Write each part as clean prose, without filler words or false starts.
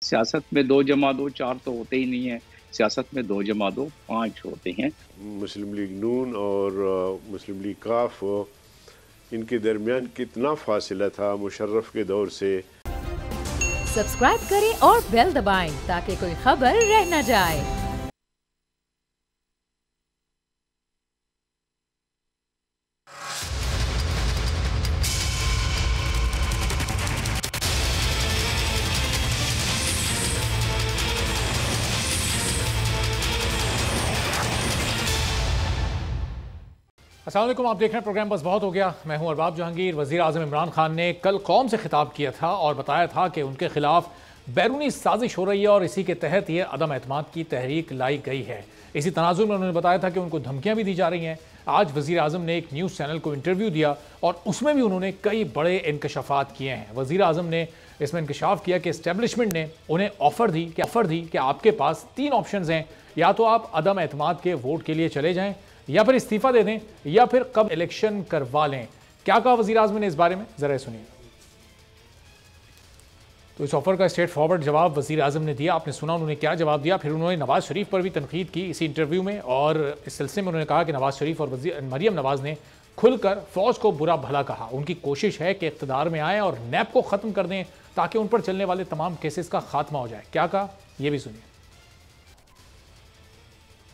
सियासत में 2 जमा 2 4 तो होते ही नहीं है। सियासत में 2 जमा 2 5 होते हैं। मुस्लिम लीग नून और मुस्लिम लीग काफ, इनके दरमियान कितना फासला था मुशर्रफ के दौर से। सब्सक्राइब करें और बेल दबाएं ताकि कोई खबर रह न जाए। अस्सलाम वालेकुम, आप देख रहे हैं प्रोग्राम बस बहुत हो गया। मैं हूं अरबाब जहांगीर। वज़ीर आज़म इमरान खान ने कल कौम से खिताब किया था और बताया था कि उनके खिलाफ बैरूनी साजिश हो रही है और इसी के तहत ये अदम एतमाद की तहरीक लाई गई है। इसी तनाजुर में उन्होंने बताया था कि उनको धमकियां भी दी जा रही हैं। आज वज़ीर आज़म ने एक न्यूज़ चैनल को इंटरव्यू दिया और उसमें भी उन्होंने कई बड़े इंकशाफात किए हैं। वज़ीर आज़म ने इसमें इंकशाफ किया कि इस्टेब्लिशमेंट ने उन्हें ऑफ़र दी कि आपके पास 3 ऑप्शन हैं, या तो आप अदम एतमाद के वोट के लिए चले जाएं, या फिर इस्तीफा दे दें, या फिर कब इलेक्शन करवा लें। क्या कहा वज़ीर आज़म ने इस बारे में, जरा सुनिए। तो इस ऑफर का स्ट्रेट फॉरवर्ड जवाब वज़ीर आज़म ने दिया। आपने सुना उन्होंने क्या जवाब दिया। फिर उन्होंने नवाज शरीफ पर भी तनकीद की इसी इंटरव्यू में, और इस सिलसिले में उन्होंने कहा कि नवाज शरीफ और मरियम नवाज ने खुलकर फौज को बुरा भला कहा। उनकी कोशिश है कि इख्तिदार में आएँ और नैब को ख़त्म कर दें ताकि उन पर चलने वाले तमाम केसेस का खात्मा हो जाए। क्या कहा, यह भी सुनिए।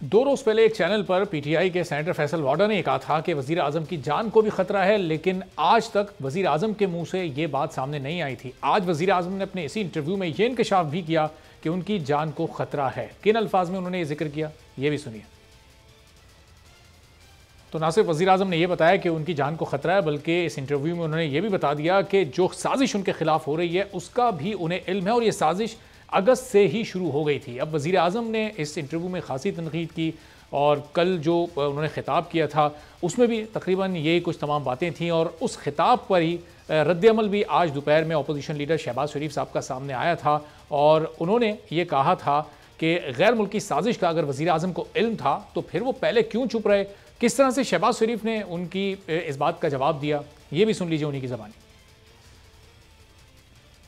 2 रोज़ पहले एक चैनल पर पीटीआई के सेनेटर फैसल वाडा ने कहा था कि वज़ीर आज़म की जान को भी खतरा है, लेकिन आज तक वज़ीर आज़म के मुंह से ये बात सामने नहीं आई थी। आज वज़ीर आज़म ने अपने इसी इंटरव्यू में ये इंकशाफ भी किया कि उनकी जान को खतरा है। किन अल्फाज में उन्होंने ये जिक्र किया, ये भी सुनिए। तो ना सिर्फ वज़ीर आज़म ने यह बताया कि उनकी जान को खतरा है, बल्कि इस इंटरव्यू में उन्होंने ये भी बता दिया कि जो साजिश उनके खिलाफ हो रही है उसका भी उन्हें इल्म है और ये साजिश अगस्त से ही शुरू हो गई थी। अब वज़ीर आज़म ने इस इंटरव्यू में खासी तनकीद की और कल जो उन्होंने खिताब किया था उसमें भी तकरीबन यही कुछ तमाम बातें थीं, और उस खिताब पर ही रद्द-ए-अमल भी आज दोपहर में अपोजिशन लीडर शहबाज शरीफ साहब का सामने आया था। और उन्होंने ये कहा था कि गैर मुल्की साजिश का अगर वज़ीर आज़म को इल्म था तो फिर वो पहले क्यों चुप रहे। किस तरह से शहबाज शरीफ ने उनकी इस बात का जवाब दिया, ये भी सुन लीजिए उन्हीं की ज़बानी।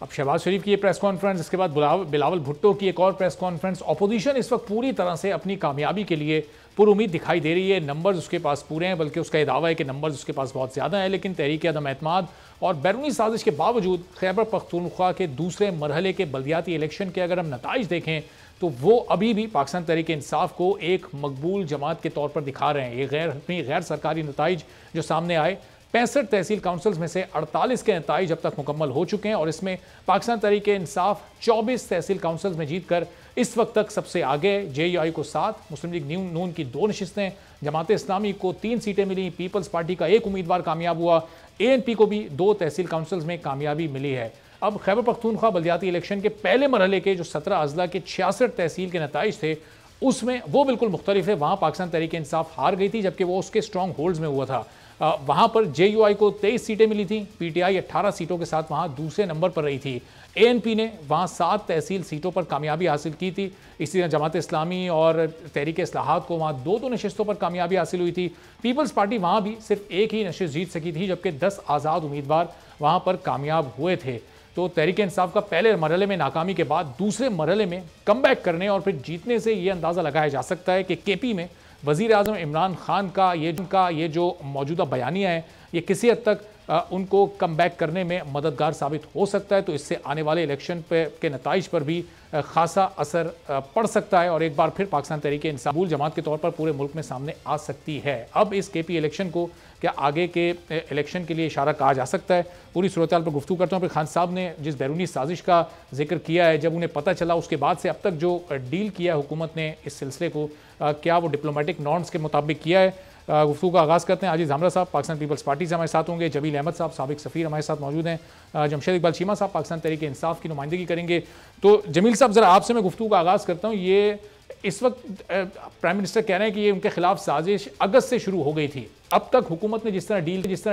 अब शहबाज शरीफ की ये प्रेस कॉन्फ्रेंस, इसके बाद बिलावल भुट्टो की एक और प्रेस कॉन्फ्रेंस। अपोजिशन इस वक्त पूरी तरह से अपनी कामयाबी के लिए पुरुमीद दिखाई दे रही है। नंबर्स उसके पास पूरे हैं, बल्कि उसका ये दावा है कि नंबर्स उसके पास बहुत ज़्यादा है। लेकिन तहरीक अदम एतमाद और बैरूनी साजिश के बावजूद खैबर पख्तूनख्वा के दूसरे मरहले के बल्दियाती इलेक्शन के अगर हम नताइज देखें तो वो अभी भी पाकिस्तान तहरीक इंसाफ को एक मकबूल जमात के तौर पर दिखा रहे हैं। ये गैर सरकारी नताइज जो सामने आए, 65 तहसील काउंसिल्स में से 48 के नताइज अब तक मुकम्मल हो चुके हैं और इसमें पाकिस्तान तहरीक इंसाफ 24 तहसील काउंसिल्स में जीतकर इस वक्त तक सबसे आगे। JUI को 7, मुस्लिम लीग नून की 2 नशिस्तें, जमात इस्लामी को 3 सीटें मिली, पीपल्स पार्टी का 1 उम्मीदवार कामयाब हुआ, ANP को भी 2 तहसील काउंसिल्स में कामयाबी मिली है। अब खैबर पख्तूनख्वा बल्दियाती इलेक्शन के पहले मरहले के जो 17 अजला के 66 तहसील के नताइज थे उसमें वो बिल्कुल मुख्तलिफ है। वहाँ पाकिस्तान तहरीक इंसाफ हार गई थी, जबकि वो उसके स्ट्रॉन्ग होल्ड्स में हुआ था। वहाँ पर JUI को 23 सीटें मिली थी, PTI 18 सीटों के साथ वहाँ दूसरे नंबर पर रही थी। ANP ने वहाँ 7 तहसील सीटों पर कामयाबी हासिल की थी। इसी तरह जमात इस्लामी और तहरीक इस्लाहात को वहाँ 2 नशिस्तों पर कामयाबी हासिल हुई थी। पीपल्स पार्टी वहाँ भी सिर्फ 1 ही नशिस्त जीत सकी थी, जबकि 10 आज़ाद उम्मीदवार वहाँ पर कामयाब हुए थे। तो तहरीक इंसाफ का पहले मरहले में नाकामी के बाद दूसरे मरहले में कम बैक करने और फिर जीतने से ये अंदाज़ा लगाया जा सकता है कि KP में वज़ीर आज़म इमरान खान का ये जो मौजूदा बयानिया है ये किसी हद तक उनको कम बैक करने में मददगार साबित हो सकता है। तो इससे आने वाले इलेक्शन के नताइज पर भी खासा असर पड़ सकता है और एक बार फिर पाकिस्तान तहरीक इंसाफ जमात के तौर पर पूरे मुल्क में सामने आ सकती है। अब इस KP इलेक्शन को क्या आगे के इलेक्शन के लिए इशारा कहा जा सकता है, पूरी सूरत हाल पर गुफ्तगू करता हूँ। फिर खान साहब ने जिस बैरूनी साजिश का जिक्र किया है, जब उन्हें पता चला उसके बाद से अब तक जो डील किया है हुकूमत ने इस सिलसिले को, क्या वो डिप्लोमेटिक नॉर्म्स के मुताबिक किया है। गुफ्तगू का आगाज़ करते हैं। आजिज़ हमरा साहब पाकिस्तान पीपल्स पार्टी से हमारे साथ होंगे, जमील अहमद साहब साबिक सफ़ीर हमारे साथ मौजूद हैं, जमशेद इकबाल चीमा साहब पाकिस्तान तहरीक इंसाफ की नुमाइंदगी करेंगे। तो जमील साहब ज़रा आपसे मैं गुफ्तगू का आगाज़ करता हूँ। ये इस वक्त प्राइम मिनिस्टर कह रहे हैं कि ये उनके खिलाफ साजिश अगस्त से शुरू हो गई थी। अब तक हुकूमत ने जिस तरह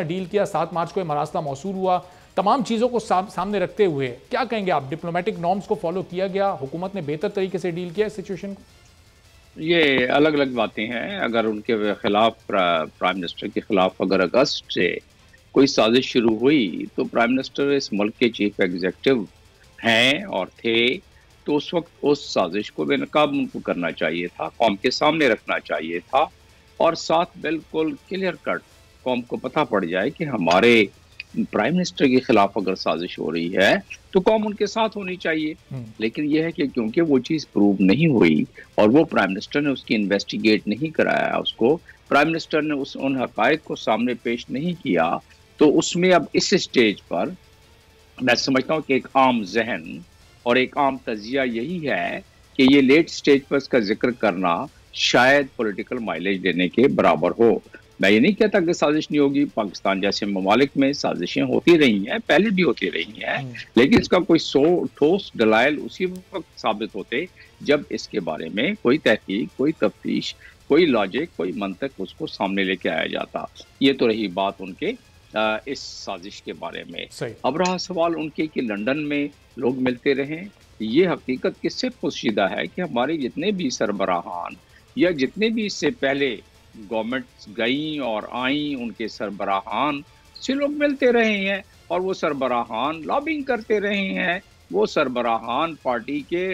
डील किया, 7 मार्च को मरासला मौसूल हुआ, तमाम चीज़ों को सामने रखते हुए क्या कहेंगे आप, डिप्लोमेटिक नॉर्म्स को फॉलो किया गया, हुकूमत ने बेहतर तरीके से डील किया इस सिचुएशन को? ये अलग अलग बातें हैं। अगर उनके खिलाफ प्राइम मिनिस्टर के खिलाफ अगर अगस्त से कोई साजिश शुरू हुई तो प्राइम मिनिस्टर इस मुल्क के चीफ एग्जीक्यूटिव हैं और थे, तो उस वक्त उस साजिश को बेनकाब उनको करना चाहिए था, कौम के सामने रखना चाहिए था, और साथ बिल्कुल क्लियर कट कौम को पता पड़ जाए कि हमारे प्राइम मिनिस्टर के खिलाफ अगर साजिश हो रही है तो कौम उनके साथ होनी चाहिए। लेकिन यह है कि क्योंकि वो चीज़ प्रूव नहीं हुई और वो प्राइम मिनिस्टर ने उसकी इन्वेस्टिगेट नहीं कराया, उसको प्राइम मिनिस्टर ने उन हकायक को सामने पेश नहीं किया, तो उसमें अब इस स्टेज पर मैं समझता हूँ कि एक आम जहन और एक आम तजिया यही है कि ये लेट स्टेज पर इसका जिक्र करना शायद पॉलिटिकल माइलेज देने के बराबर हो। मैं ये नहीं कहता कि साजिश नहीं होगी, पाकिस्तान जैसे ममालिक में साजिशें होती रही हैं, पहले भी होती रही हैं, लेकिन इसका कोई ठोस दलाइल उसी वक्त साबित होते जब इसके बारे में कोई तहकीक, कोई तफ्तीश, कोई लॉजिक, कोई मंतक उसको सामने लेके आया जाता। ये तो रही बात उनके इस साजिश के बारे में। अब रहा सवाल उनके कि लंदन में लोग मिलते रहें, ये हकीकत किससे पोशीदा है कि हमारे जितने भी सरबराहान या जितने भी इससे पहले गवर्नमेंट्स गई और आई, उनके सरबराहान से लोग मिलते रहे हैं और वो सरबराहान लॉबिंग करते रहे हैं। वो सरबराहान पार्टी के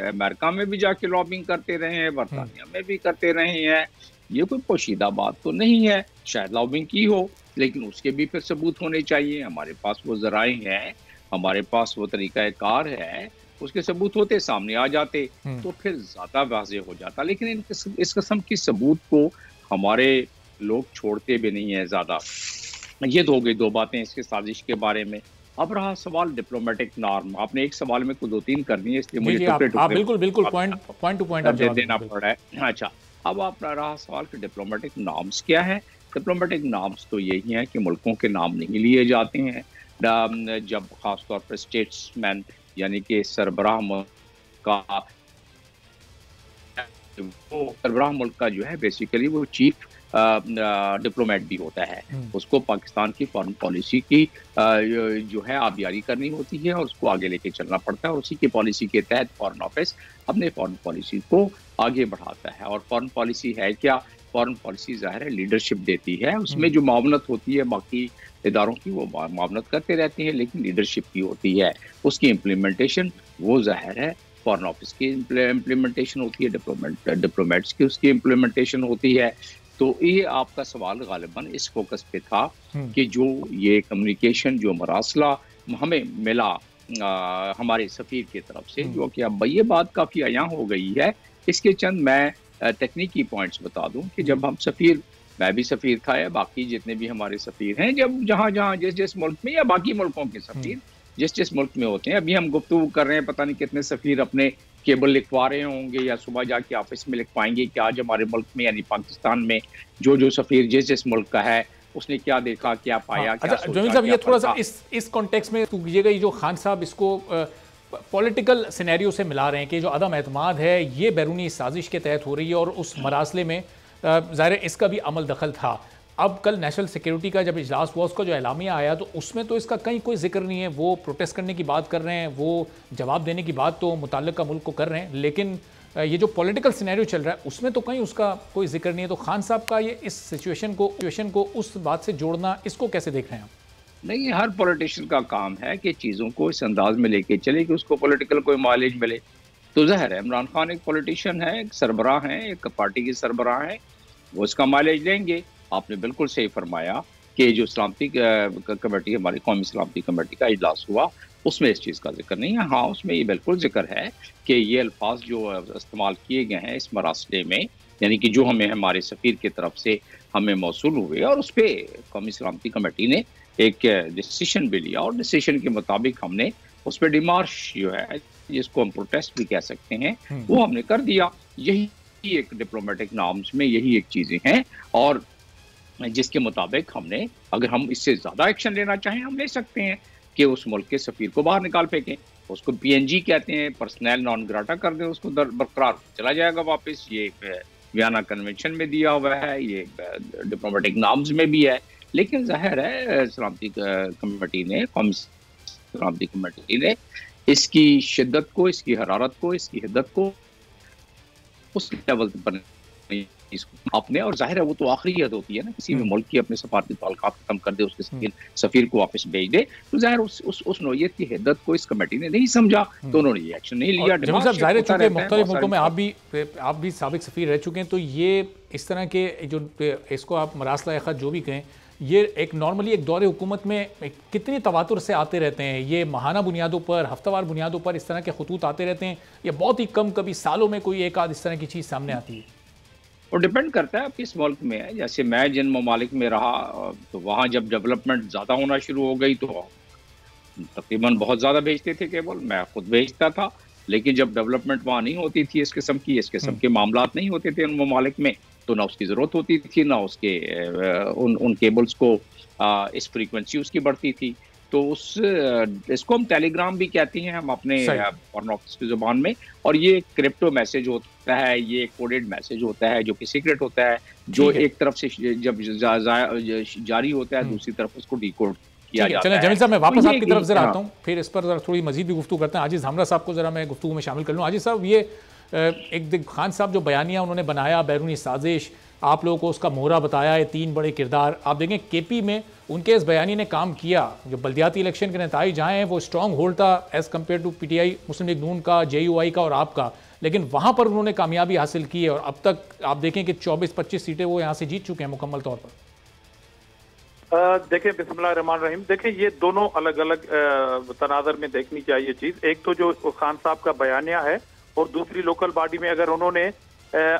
अमेरिका में भी जाके लॉबिंग करते रहे हैं, बरतानिया में भी करते रहे हैं। ये कोई पोशीदा बात तो नहीं है, शायद लॉबिंग की हो, लेकिन उसके भी फिर सबूत होने चाहिए। हमारे पास वो ज़राए हैं, हमारे पास वो तरीका कार है, उसके सबूत होते सामने आ जाते तो फिर ज़्यादा वाज़ेह हो जाता। लेकिन इस किस्म की सबूत को हमारे लोग छोड़ते भी नहीं है ज़्यादा। ये तो हो गई दो बातें इसके साजिश के बारे में। अब रहा सवाल डिप्लोमेटिक नॉर्म, आपने एक सवाल में को दो तीन करनी है, इसलिए मुझे बिल्कुल पॉइंट टू पॉइंट देना पड़ रहा है। अच्छा, अब आप रहा सवाल कि डिप्लोमेटिक नॉर्म्स क्या है। डिप्लोमेटिक नॉर्म्स तो यही है कि मुल्कों के नाम नहीं लिए जाते हैं जब खासतौर पर स्टेट्समैन यानी कि सरबराह मुल्क का जो है बेसिकली वो चीफ डिप्लोमेट भी होता है। उसको पाकिस्तान की फॉरेन पॉलिसी की जो है आबियारी करनी होती है और उसको आगे लेके चलना पड़ता है, और उसी की पॉलिसी के तहत फॉरेन ऑफिस अपने फॉरेन पॉलिसी को आगे बढ़ाता है। और फॉरेन पॉलिसी है क्या? फॉरेन पॉलिसी ज़ाहिर है लीडरशिप देती है, उसमें जो मावनत होती है बाकी इदारों की वो मावनत करते रहते हैं, लेकिन लीडरशिप की होती है, उसकी इम्प्लीमेंटेशन वो ज़ाहिर है फॉरेन ऑफिस की इम्प्लीमेंटेशन होती है, डिप्लोमेट्स की उसकी इम्प्लीमेंटेशन होती है। तो ये आपका सवाल गालिबन इस फोकस पे था कि जो ये कम्युनिकेशन जो मरासला हमें मिला हमारे सफ़ीर की तरफ से, जो कि अब ये बात काफ़ी अयां हो गई है। इसके चंद मैं तकनीकी पॉइंट्स बता दूं कि जब हम सफ़ीर, मैं भी सफ़ीर था या बाकी जितने भी हमारे सफ़ीर हैं, जब जहाँ जिस मुल्क में या बाकी मुल्कों के सफ़ीर जिस मुल्क में होते हैं, अभी हम गुफ्तगू कर रहे हैं, पता नहीं कितने सफ़ीर अपने केबल लिखवा रहे होंगे या सुबह जाके ऑफिस में लिखवाएंगे कि आज हमारे मुल्क में यानी पाकिस्तान में जो सफ़ीर जिस मुल्क का है उसने क्या देखा, क्या पाया, क्या सोचा, जमील साहब, ये थोड़ा सा इस कॉन्टेक्स्ट में कीजिएगा। ये जो खान साहब इसको पॉलिटिकल सिनेरियो से मिला रहे हैं कि जो अदम एतमाद है ये बैरूनी साजिश के तहत हो रही है और उस मरासले में ज़ाहिर इसका भी अमल दखल था। अब कल नेशनल सिक्योरिटी का जब इजलास हुआ, उसका जो एलामिया आया, तो उसमें तो इसका कहीं कोई जिक्र नहीं है। वो प्रोटेस्ट करने की बात कर रहे हैं, वो जवाब देने की बात तो मुताल्लिका मुल्क को कर रहे हैं, लेकिन ये जो पॉलिटिकल सिनेरियो चल रहा है उसमें तो कहीं उसका कोई जिक्र नहीं है। तो खान साहब का ये इस सिचुएशन को उस बात से जोड़ना, इसको कैसे देख रहे हैं आप? नहीं, हर पॉलिटिशियन का काम है कि चीज़ों को इस अंदाज में लेके चले कि उसको पॉलिटिकल कोई माइलेज मिले। तो ज़ाहिर है इमरान खान एक पॉलिटिशियन है, एक सरबराह हैं, एक पार्टी के सरबराह हैं, वो इसका माइलेज लेंगे। आपने बिल्कुल सही फरमाया कि जो सलामती कमेटी, हमारी कौमी सलामती कमेटी का इजलास हुआ, उसमें इस चीज़ का जिक्र नहीं है। हाँ, उसमें ये बिल्कुल जिक्र है कि ये अल्फाज जो इस्तेमाल किए गए हैं इस मरासले में, यानी कि जो हमें हमारे सफ़ीर की तरफ से हमें मौसूल हुए, और उस पर कौमी सलामती कमेटी ने एक डिसीजन भी लिया और डिसीजन के मुताबिक हमने उस पर डिमार्श जो है, जिसको हम प्रोटेस्ट भी कह सकते हैं, वो हमने कर दिया। यही एक डिप्लोमेटिक नॉर्म्स में यही एक चीज़ें हैं, और जिसके मुताबिक हमने, अगर हम इससे ज़्यादा एक्शन लेना चाहें हम ले सकते हैं कि उस मुल्क के सफ़ीर को बाहर निकाल फेंकें, उसको PNG कहते हैं, पर्सनल नॉन ग्राटा कर दें, उसको बरकरार चला जाएगा वापस। ये वियना कन्वेंशन में दिया हुआ है, ये डिप्लोमेटिक नॉर्म्स में भी है। लेकिन जाहिर है सलामती कमेटी ने, कौमी सलामती कमेटी ने इसकी शिद्दत को, इसकी हरारत को, इसकी हिद्दत को उस लेवल पर नहीं इसको अपने, और जाहिर है वो तो आखिरी हद होती है ना किसी भी मुल्क की, अपने सफारती ताल्लुकात खत्म कर दे, उसके सफीर को वापस भेज दे, तो जाहिर उस नौयत की हिद्दत को इस कमेटी ने नहीं समझा, तो उन्होंने ये एक्शन नहीं लिया। जमील साहब, जाहिर है चूंकि मुख्तलिफ मुल्कों में आप भी साबिक सफीर रह चुके हैं, तो ये इस तरह के जो इसको आप मरासला ख़त जो भी कहें, ये एक नॉर्मली एक दौरे हुकूमत में कितनी तवातुर से आते रहते हैं? ये माहाना बुनियादों पर, हफ्तावार बुनियादों पर इस तरह के खतूत आते रहते हैं, या बहुत ही कम, कभी सालों में कोई एक आध इस तरह की चीज़ सामने आती है? और डिपेंड करता है आप किस मुल्क में है। जैसे मैं जिन ममालिक में रहा, तो वहाँ जब डेवलपमेंट ज़्यादा होना शुरू हो गई तो तकरीबन बहुत ज़्यादा भेजते थे केबल, मैं खुद भेजता था। लेकिन जब डेवलपमेंट वहाँ नहीं होती थी, इस किस्म के मामलात नहीं होते थे उन ममालिक में, तो ना उसकी ज़रूरत होती थी, ना उसके उन केबल्स को इस फ्रीक्वेंसी उसकी बढ़ती थी। तो इसको हम टेलीग्राम भी कहते हैं हम अपने फॉरेन ऑफिस की ज़ुबान में, और ये क्रिप्टो मैसेज होता है, ये कोडेड मैसेज होता है जो कि सीक्रेट होता है, जो एक तरफ से जब जारी होता है, दूसरी तरफ उसको डिकोड किया जाता है। जमील साहब, मैं वापस आपकी तरफ से आता हूँ, फिर इस पर थोड़ी मजीद भी गुफ्तगू करते हैं। आजिज़ धामरा साहब को ज़रा मैं गुफ्तगू में शामिल कर लूँ। आजिज़ साहब, ये एक खान साहब जो बयानिया उन्होंने बनाया, बैरूनी साजिश, आप लोगों को उसका मोहरा बताया, ये 3 बड़े किरदार, आप देखें केपी में उनके इस बयानी ने काम किया। जो बल्दियाती इलेक्शन के नताइज आए हैं वो स्ट्रॉन्ग होल्ड था as compared to PTI, Muslim League Noon का, JUI का और आपका, लेकिन वहाँ पर उन्होंने कामयाबी हासिल की है, और अब तक आप देखें कि 24-25 सीटें वो यहाँ से जीत चुके हैं मुकम्मल तौर पर। देखिए, बिस्मिल्लाहिर्रहमानिर्रहीम, देखिए ये दोनों अलग अलग तनाज़र में देखनी चाहिए चीज़। एक तो जो खान साहब का बयानिया है, और दूसरी लोकल बॉडी में अगर उन्होंने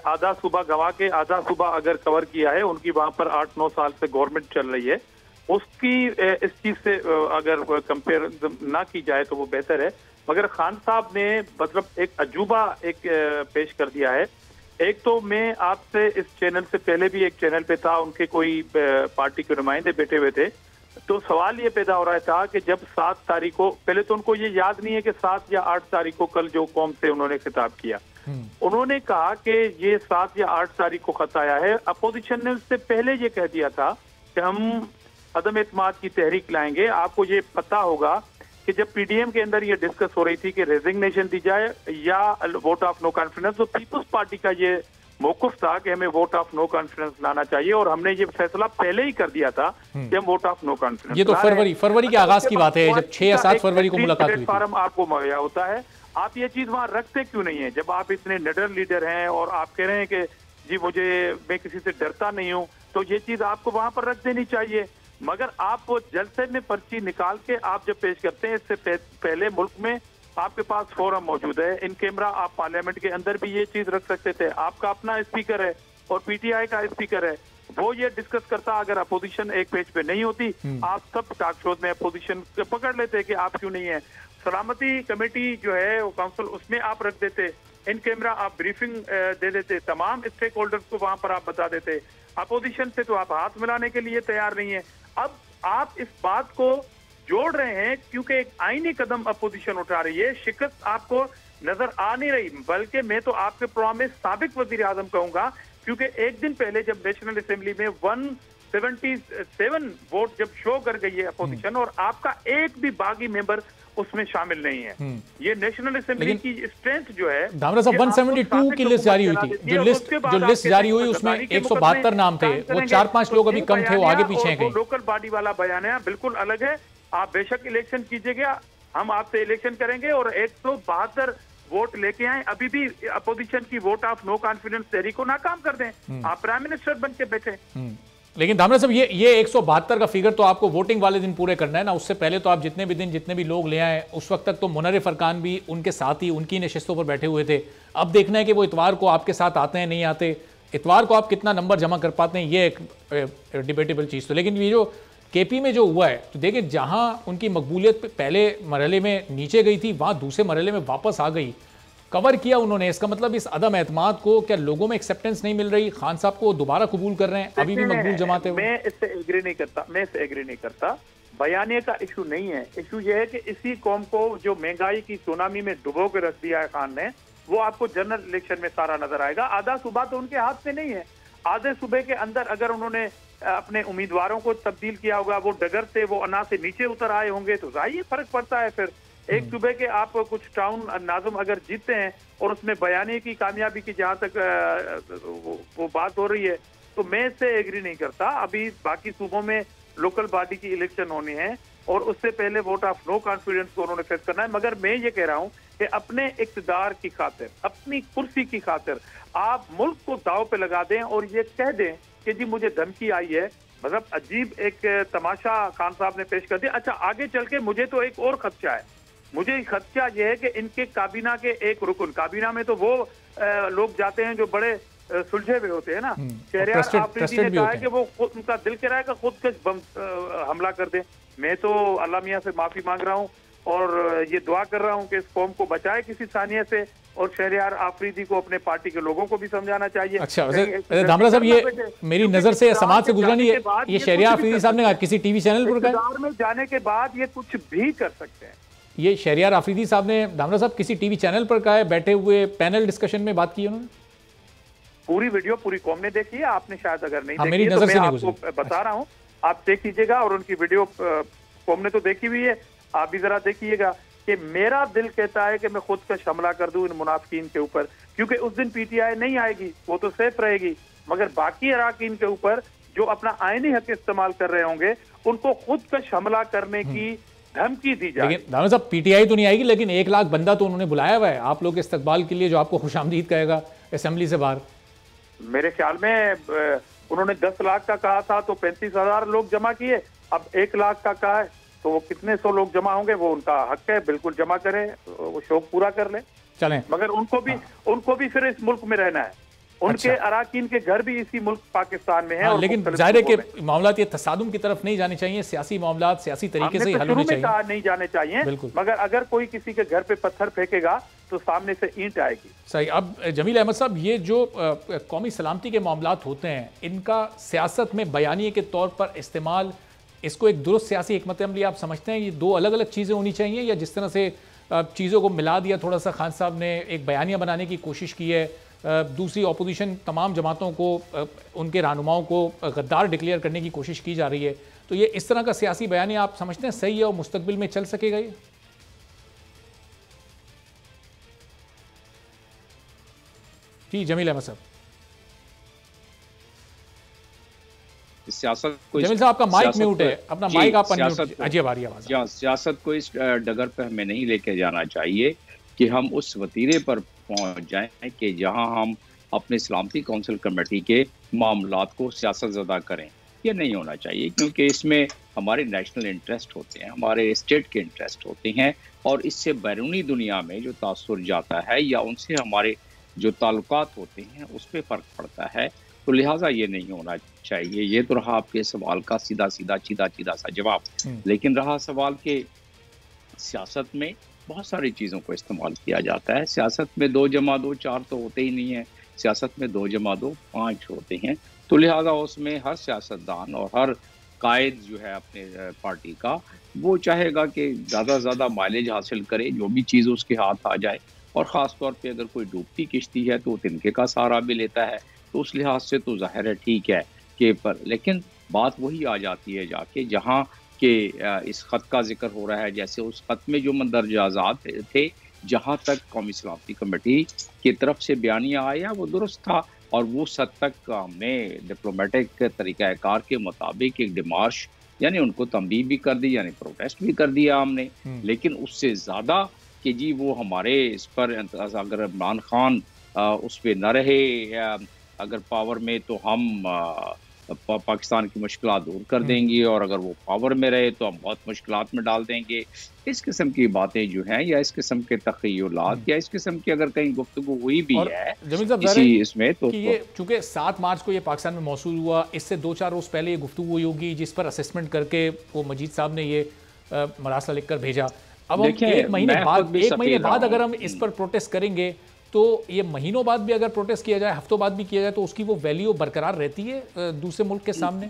आधा सूबा गवा के आधा सूबा अगर कवर किया है, उनकी वहाँ पर 8-9 साल से गवर्नमेंट चल रही है, उसकी इस चीज़ से अगर कंपेयर ना की जाए तो वो बेहतर है। मगर खान साहब ने मतलब एक अजूबा पेश कर दिया है। एक तो मैं आपसे इस चैनल से पहले भी एक चैनल पे था, उनके कोई पार्टी के नुमाइंदे बैठे हुए थे, तो सवाल ये पैदा हो रहा था कि जब 7 तारीख को, पहले तो उनको ये याद नहीं है कि 7 या 8 तारीख को कल जो कौम से उन्होंने खिताब किया, उन्होंने कहा कि ये 7 या 8 तारीख को खत आया है। अपोजिशन ने उससे पहले ये कह दिया था कि हम अदम एतमाद की तहरीक लाएंगे। आपको ये पता होगा कि जब PDM के अंदर ये डिस्कस हो रही थी कि रेजिग्नेशन दी जाए या वोट ऑफ नो कॉन्फिडेंस, तो पीपल्स पार्टी का ये मौकुफ था कि हमें वोट ऑफ नो कॉन्फिडेंस लाना चाहिए, और हमने ये फैसला पहले ही कर दिया था कि हम वोट ऑफ नो कॉन्फिडेंस। ये तो फरवरी के आगाज की बात है, जब 6 या 7 फरवरी को मुलाकात हुई थी। फॉर्म आपको मुहैया होता है, आप ये चीज वहां रखते क्यों नहीं है? जब आप इतने निडर लीडर हैं और आप कह रहे हैं कि जी मैं किसी से डरता नहीं हूँ, तो ये चीज आपको वहां पर रख देनी चाहिए। मगर आप वो जलसे में पर्ची निकाल के आप जब पेश करते हैं, इससे पहले मुल्क में आपके पास फोरम मौजूद है, इन कैमरा, आप पार्लियामेंट के अंदर भी ये चीज रख सकते थे। आपका अपना स्पीकर है और PTI का स्पीकर है, वो ये डिस्कस करता। अगर अपोजिशन एक पेज पे नहीं होती, आप सब टॉक शोज में अपोजिशन पकड़ लेते कि आप क्यों नहीं है। सलामती कमेटी जो है वो काउंसिल, उसमें आप रख देते, इन कैमरा आप ब्रीफिंग दे देते, तमाम स्टेक होल्डर्स को वहां पर आप बता देते। अपोजिशन से तो आप हाथ मिलाने के लिए तैयार नहीं है। अब आप इस बात को जोड़ रहे हैं क्योंकि एक आईनी कदम अपोजिशन उठा रही है, शिकस्त आपको नजर आ नहीं रही। बल्कि मैं तो आपके प्रोग्राम में साबिक वजीर आजम कहूंगा, क्योंकि एक दिन पहले जब नेशनल असेंबली में 177 वोट जब शो कर गई है अपोजिशन, और आपका एक भी बागी मेंबर उसमें शामिल नहीं है। ये नेशनल असेंबली की स्ट्रेंथ जो है, धामरा साहब 172 की लिस्ट जारी हुई थी, जो लिस्ट जारी हुई उसमें 172 नाम थे, वो 4-5 लोग अभी कम थे, वो आगे पीछे हैं कहीं। लोकल बॉडी वाला बयान है, बिल्कुल अलग है। आप बेशक इलेक्शन कीजिएगा, हम आपसे इलेक्शन करेंगे और 172 वोट लेके आए, अभी भी अपोजिशन की वोट ऑफ नो कॉन्फिडेंस तहरीक को नाकाम कर दें, आप प्राइम मिनिस्टर बन के बैठे। लेकिन धामरा साहब, ये 172 का फिगर तो आपको वोटिंग वाले दिन पूरे करना है ना, उससे पहले तो आप जितने भी लोग ले आए, उस वक्त तक तो मुनर्रिफ अरकान भी उनके साथ ही उनकी नशिस्तों पर बैठे हुए थे। अब देखना है कि वो इतवार को आपके साथ आते हैं नहीं आते, इतवार को आप कितना नंबर जमा कर पाते हैं, ये एक डिबेटेबल चीज़। तो लेकिन ये जो केपी में जो हुआ है, तो देखिए जहां उनकी मकबूलियत पहले मरहले में नीचे गई थी, वहां दूसरे मरहले में वापस आ गई, कवर किया उन्होंने। इसका मतलब इस अदम एतमाद को क्या लोगों में एक्सेप्टेंस नहीं मिल रही? खान साहब को दोबारा कबूल कर रहे हैं, अभी भी मकबूल जमाते हुए? मैं इससे एग्री नहीं करता। बयानिया का इशू नहीं है, इशू ये है कि इसी कौम को जो महंगाई की सुनामी में डुबो के रख दिया है खान ने, वो आपको जनरल इलेक्शन में सारा नजर आएगा। आधा सूबा तो उनके हाथ में नहीं है। आधे सूबे के अंदर अगर उन्होंने अपने उम्मीदवारों को तब्दील किया होगा, वो डगर से वो अना से नीचे उतर आए होंगे, तो जाहिर फर्क पड़ता है। फिर एक सूबे के आप कुछ टाउन नाज़िम अगर जीतते हैं और उसमें बयानी की कामयाबी की जहाँ तक वो बात हो रही है, तो मैं इससे एग्री नहीं करता। अभी बाकी सूबों में लोकल बॉडी की इलेक्शन होनी है और उससे पहले वोट ऑफ नो कॉन्फिडेंस को उन्होंने फिक्स करना है। मगर मैं ये कह रहा हूँ कि अपने इक़्तिदार की खातिर, अपनी कुर्सी की खातिर आप मुल्क को दाव पे लगा दें और ये कह दें कि जी मुझे धमकी आई है। मतलब अजीब एक तमाशा खान साहब ने पेश कर दिया। अच्छा, आगे चल के मुझे तो एक और खदशा है। मुझे खदशा यह है कि इनके काबीना के एक रुकन, काबीना में तो वो लोग जाते हैं जो बड़े सुलझे हुए होते हैं ना। शहरियार आफरीदी ने कहा है कि वो खुद, उनका दिल कह रहा है कि खुद के बम हमला कर दे। मैं तो अल्लाह मियां से माफी मांग रहा हूँ और ये दुआ कर रहा हूँ कि इस कौम को बचाए किसी सानिया से, और शहरियार आफरीदी को अपने पार्टी के लोगों को भी समझाना चाहिए। अच्छा, दामरा साहब, ये मेरी नजर से समाज से गुजरा नहीं है, ये शहरियार आफरीदी साहब ने किसी टीवी चैनल पर कहा में जाने के बाद ये कुछ भी कर सकते हैं। ये शहरियार आफरीदी साहब ने, दामरा साहब, किसी टीवी चैनल पर कहा है, बैठे हुए पैनल डिस्कशन में बात की उन्होंने? पूरी वीडियो पूरी कौम ने देखी है, आपने शायद अगर नहीं देखी मेरी है नजर तो से मैं नहीं आपको बता रहा हूँ, आप देख लीजिएगा। और उनकी वीडियो कौम ने तो देखी हुई है, आप भी जरा देखिएगा कि मेरा दिल कहता है कि मैं खुद का हमला कर दूं इन मुनाफिकीन के ऊपर, क्योंकि उस दिन पीटीआई नहीं आएगी, वो तो सेफ रहेगी, मगर बाकी अराकीन के ऊपर जो अपना आईनी हक इस्तेमाल कर रहे होंगे उनको खुद का हमला करने की धमकी दी जाए। लेकिन दामरा साहब, पीटीआई तो नहीं आएगी, लेकिन 1 लाख बंदा तो उन्होंने बुलाया हुआ है आप लोग के इस्तकबाल के लिए, जो आपको खुशामदीद कहेगा असेंबली से बाहर। मेरे ख्याल में उन्होंने 10 लाख का कहा था तो 35,000 लोग जमा किए, अब 1 लाख का कहा है तो वो कितने 100 लोग जमा होंगे, वो उनका हक है, बिल्कुल जमा करें, वो शौक पूरा कर ले। चलें, मगर उनको भी फिर इस मुल्क में रहना है, उनके अराकीन के घर भी इसी मुल्क पाकिस्तान में है। और लेकिन जाहिर है कि मामलात ये तसादुम की तरफ नहीं जाने चाहिए, सियासी मामलात सियासी तरीके से हल होने चाहिए। नहीं जाने चाहिए, मगर अगर कोई किसी के घर पे पत्थर फेंकेगा तो सामने से ईंट आएगी। सही। अब जमील अहमद साहब, ये जो कौमी सलामती के मामलात होते हैं, इनका सियासत में बयानिए के तौर पर इस्तेमाल, इसको एक दुरुस्त सियासी हिकमत अमली आप समझते हैं? ये 2 अलग अलग चीज़ें होनी चाहिए, या जिस तरह से चीज़ों को मिला दिया थोड़ा सा, खान साहब ने एक बयानिया बनाने की कोशिश की है, दूसरी अपोजिशन तमाम जमातों को, उनके रहनुमाओं को गद्दार डिक्लेयर करने की कोशिश की जा रही है, तो ये इस तरह का सियासी बयानिया आप समझते हैं सही है और मुस्तकबिल में चल सकेगा ये? जी जमील अहमद साहब। सियासत को, जमील साहब आपका माइक म्यूट है, अपना माइक आप अनम्यूट। अजीब आ रही है आवाज। सियासत को इस डगर पे हमें नहीं लेके जाना चाहिए कि हम उस वतीरे पर पहुंच जाएं कि जहां हम अपने सलामती काउंसिल कमेटी के मामलात को सियासत ज़दा करें। ये नहीं होना चाहिए, क्योंकि इसमें हमारे नेशनल इंटरेस्ट होते हैं, हमारे स्टेट के इंटरेस्ट होते हैं, और इससे बैरूनी दुनिया में जो तासुर जाता है या उनसे हमारे जो ताल्लुकात होते हैं उस पर फ़र्क पड़ता है। तो लिहाजा ये नहीं होना चाहिए। ये तो रहा आपके सवाल का सीधा सा जवाब। लेकिन रहा सवाल के सियासत में बहुत सारी चीज़ों को इस्तेमाल किया जाता है। सियासत में 2 जमा 2 4 तो होते ही नहीं है, सियासत में 2 जमा 2 5 होते हैं। तो लिहाजा उसमें हर सियासतदान और हर कायद जो है अपने पार्टी का, वो चाहेगा कि ज़्यादा से ज़्यादा माइलेज हासिल करे, जो भी चीज़ उसके हाथ आ जाए, और ख़ास तौर पे अगर कोई डूबती किश्ती है तो वो तिनके का सहारा भी लेता है। तो उस लिहाज से तो ज़ाहिर है ठीक है कि पर, लेकिन बात वही आ जाती है जाके जहाँ कि इस ख़त का जिक्र हो रहा है। जैसे उस ख़त में जो मंदरजात थे, जहाँ तक कौमी सलामती कमेटी की तरफ से बयानिया आया वो दुरुस्त था, और वो हद तक हमने डिप्लोमेटिक तरीक़ाकार के मुताबिक एक डिमार्श, यानी उनको तंबीह भी कर दी, यानी प्रोटेस्ट भी कर दिया हमने। लेकिन उससे ज़्यादा कि जी वो हमारे इस पर, अगर इमरान खान उस पर न रहे अगर पावर में, तो हम पाकिस्तान की मुश्किलात दूर कर देंगे, और अगर वो पावर में रहे तो हम बहुत मुश्किलात में डाल देंगे। इस किस्म की बातें जो हैं, या इस किस्म के तख़य्युलात, या इस किस्म की अगर कहीं गुफ्तगू हुई भी है इसी इसमें, तो ये चूँकि 7 मार्च को ये पाकिस्तान में मौसूल हुआ, इससे 2-4 रोज़ पहले ये गुफ्तगू हुई होगी, जिस पर असेसमेंट करके वो मजीद साहब ने ये मरासला लिख कर भेजा। अब हम 1 महीने बाद अगर हम इस पर प्रोटेस्ट करेंगे, तो ये महीनों बाद भी अगर प्रोटेस्ट किया जाए, हफ्तों बाद भी किया जाए, तो उसकी वो वैल्यू बरकरार रहती है दूसरे मुल्क के सामने?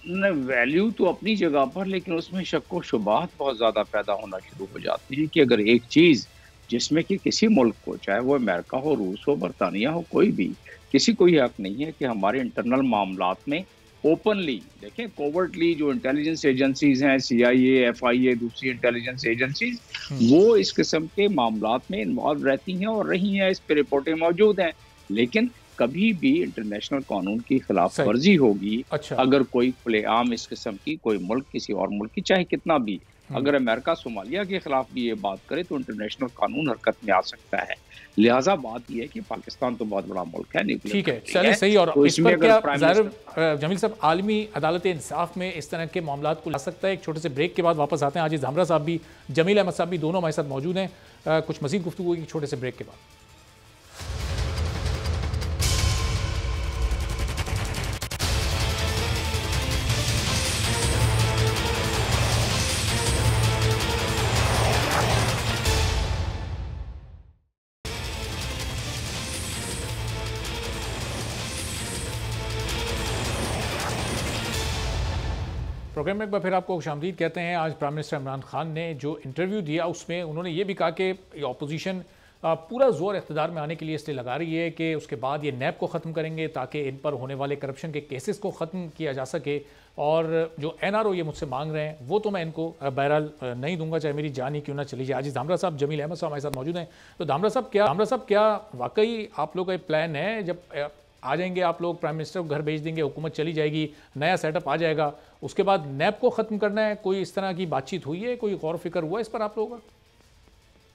न, वैल्यू तो अपनी जगह पर, लेकिन उसमें शक व शुबात बहुत ज़्यादा पैदा होना शुरू हो जाती हैं कि अगर एक चीज़ जिसमें कि किसी मुल्क को, चाहे वो अमेरिका हो, रूस हो, बरतानिया हो, कोई भी, किसी को ही हक नहीं है कि हमारे इंटरनल मामलात में ओपनली देखें, कोवर्टली जो इंटेलिजेंस एजेंसीज हैं, CIA, FIA, दूसरी इंटेलिजेंस एजेंसीज, वो इस किस्म के मामलात में इन्वॉल्व रहती हैं और रही हैं, इस पर रिपोर्टें मौजूद हैं। लेकिन कभी भी इंटरनेशनल कानून की खिलाफ वर्जी होगी, अगर कोई खुलेआम इस किस्म की कोई मुल्क किसी और मुल्क की, चाहे कितना भी, अगर अमेरिका सोमालिया के खिलाफ भी ये बात करे तो इंटरनेशनल कानून हरकत में आ सकता है। लिहाजा बात यह है कि पाकिस्तान तो बहुत बड़ा मुल्क है, ठीक है, चलिए सही। और तो इस पर क्या जमील साहब आलमी अदालत इंसाफ में इस तरह के मामलात को ला सकता है? एक छोटे से ब्रेक के बाद वापस आते हैं। आजिज धामरा साहब भी, जमील अहमद साहब भी, दोनों हमारे साथ मौजूद हैं। कुछ मजीद गुफ्तगू होगी छोटे से ब्रेक के बाद। प्रोग्राम में एक बार फिर आपको खुशामदीद कहते हैं। आज प्राइम मिनिस्टर इमरान खान ने जो इंटरव्यू दिया उसमें उन्होंने ये भी कहा कि अपोजिशन पूरा जोर इक़्तिदार में आने के लिए इसलिए लगा रही है कि उसके बाद ये नैब को ख़त्म करेंगे ताकि इन पर होने वाले करप्शन के केसेस को ख़त्म किया जा सके। और जो NRO ये मुझसे मांग रहे हैं वो तो मैं इनको बहरहाल नहीं दूंगा, चाहे मेरी जान ही क्यों ना चली जाए। आज धामरा साहब, जमील अहमद साहब हमारे साथ मौजूद हैं। तो धामरा साहब क्या वाकई आप लोग का प्लान है, जब आ जाएंगे आप लोग, प्राइम मिनिस्टर को घर भेज देंगे, हुकूमत चली जाएगी, नया सेटअप आ जाएगा, उसके बाद नैब को ख़त्म करना है? कोई इस तरह की बातचीत हुई है, कोई गौर फिक्र हुआ इस पर आप लोगों का?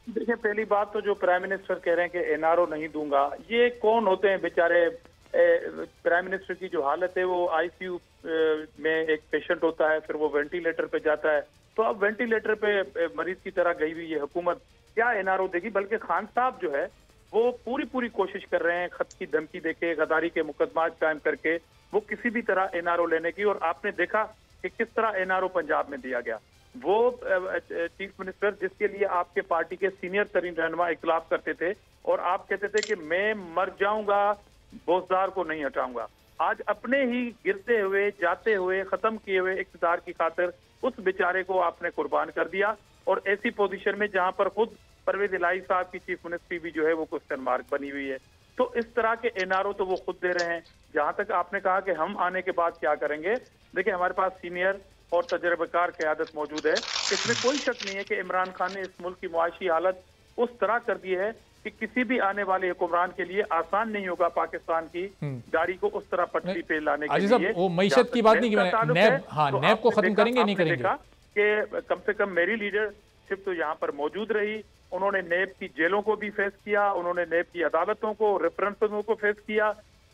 देखिए, पहली बात तो जो प्राइम मिनिस्टर कह रहे हैं कि NRO नहीं दूंगा, ये कौन होते हैं बेचारे? प्राइम मिनिस्टर की जो हालत है वो ICU में एक पेशेंट होता है, फिर वो वेंटिलेटर पे जाता है, तो अब वेंटिलेटर पे मरीज की तरह गई हुई है हुकूमत, क्या NRO देगी? बल्कि खान साहब जो है वो पूरी कोशिश कर रहे हैं, खत की धमकी देके, गद्दारी के मुकदमा कायम करके, वो किसी भी तरह NRO लेने की। और आपने देखा कि किस तरह NRO पंजाब में दिया गया। वो चीफ मिनिस्टर जिसके लिए आपके पार्टी के सीनियर तरीन रहनुमा इख्तिलाफ करते थे और आप कहते थे कि मैं मर जाऊंगा, बोझदार को नहीं हटाऊंगा, आज अपने ही गिरते हुए, जाते हुए, खत्म किए हुए इख्तिदार की खातिर उस बेचारे को आपने कुर्बान कर दिया। और ऐसी पोजीशन में जहां पर खुद परवेज इलाही साहब की चीफ मिनिस्ट्री भी जो है वो क्वेश्चन मार्क बनी हुई है। तो इस तरह के NRO तो वो खुद दे रहे हैं। जहां तक आपने कहा कि हम आने के बाद क्या करेंगे, देखिए हमारे पास सीनियर और तजर्बेकार क़यादत मौजूद है। इसमें कोई शक नहीं है कि इमरान खान ने इस मुल्क की मुआशी हालत उस तरह कर दी है कि किसी भी आने वाले हुक्मरान के लिए आसान नहीं होगा पाकिस्तान की गाड़ी को उस तरह पटरी पे लाने के लिए। वो मईशत की बात नहीं, नैब को खत्म करेंगे नहीं करेंगे कि कम से कम मेरी लीडरशिप तो यहाँ पर मौजूद रही। उन्होंने नैब की जेलों को भी फेस किया, उन्होंने नैब की अदालतों को, रेफरेंसों को फेस किया।